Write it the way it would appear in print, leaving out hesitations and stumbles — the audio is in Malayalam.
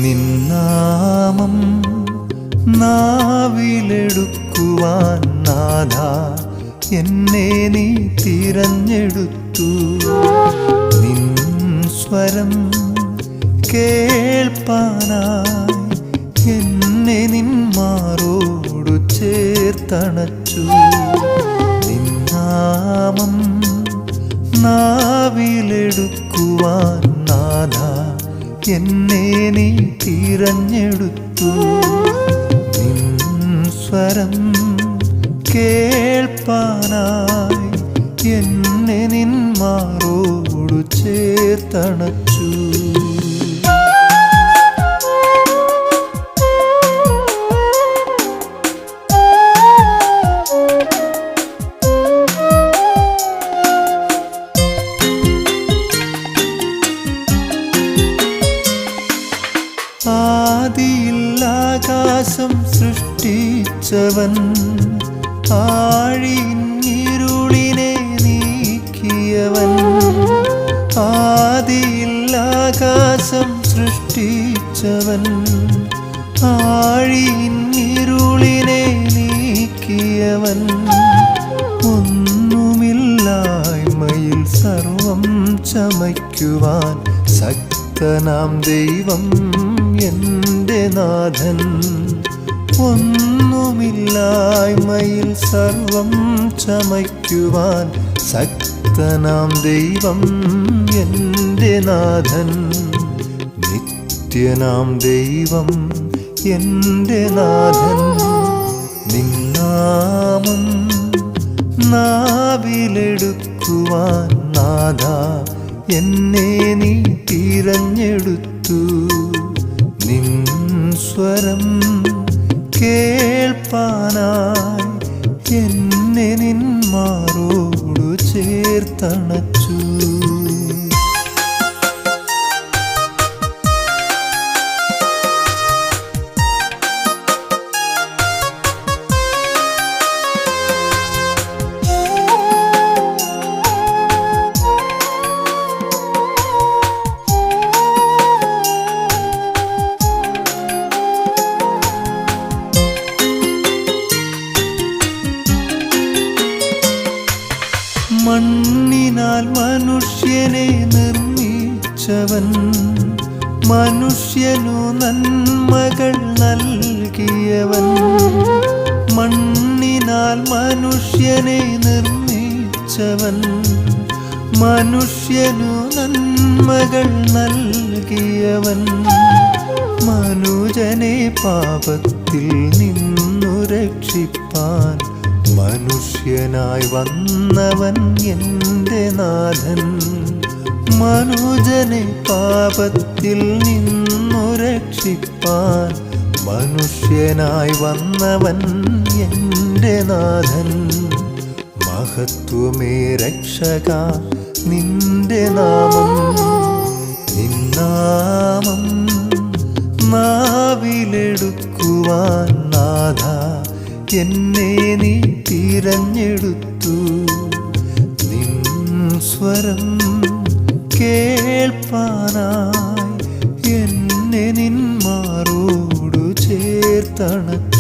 നിന്നാമം നാവിലെടുക്കുവാൻ നാഥ എന്നെ നീ തിരഞ്ഞെടുത്തു. നിൻ സ്വരം കേൾപ്പാനായി എന്നെ നിൻ മാറോടു ചേർത്തണച്ചു. നിന്നാമം നാവിലെടുക്കുവാൻ നാഥ എന്നെ നീ തിരഞ്ഞെടുത്തു. നിൻ സ്വരം കേൾപ്പാനായി എന്നെ നിൻ മാറോടു ചേർത്തണച്ചു. ആദിയിൽ ആകാശം സൃഷ്ടിച്ചവൻ, ആഴിയിരുളിനെ നീക്കിയവൻ. ആദിയിൽ ആകാശം സൃഷ്ടിച്ചവൻ, ആഴിയിരുളിനെ നീക്കിയവൻ. ഒന്നുമില്ലായ്മയിൽ സർവം ചമയ്ക്കുവാൻ ശക്തനാം ദൈവം എന്റെ നാഥൻ. ഒന്നുമില്ലായ്മയിൽ സർവം ചമയ്ക്കുവാൻ ശക്തനാം ദൈവം എന്റെ നാഥൻ. നിത്യനാം ദൈവം എന്റെ നാഥൻ. നിന്നാമം നാവിലെടുക്കുവാൻ നാഥ എന്നെ നീ തിരഞ്ഞെടുത്തു. നിൻ സ്വരം കേൾപ്പാനായി എന്നെ നിൻ മാറോടു ചേർത്തണച്ചു. മണ്ണിനാൽ മനുഷ്യനെ നിർമ്മിച്ചവൻ, മനുഷ്യനു നന്മകൾ നൽകിയവൻ. മണ്ണിനാൽ മനുഷ്യനെ നിർമ്മിച്ചവൻ, മനുഷ്യനു നന്മകൾ നൽകിയവൻ. മനുജനെ പാപത്തിൽ നിന്നു രക്ഷിപ്പാൻ മനുഷ്യനായി വന്നവൻ എന്റെ നാഥൻ. മനുജനെ പാപത്തിൽ നിന്നു രക്ഷിപ്പാൻ മനുഷ്യനായി വന്നവൻ എന്റെ നാഥൻ. മഹത്വമേ രക്ഷക നിന്റെ നാമം. നിന്നാമം നാവിലെടുക്കുവാൻ നാഥ എന്നെ നീ തിരഞ്ഞെടുത്തു. നിൻ സ്വരം കേൾപ്പാനായി എന്നെ നിൻ മാറോടു ചേർത്തണച്ചു.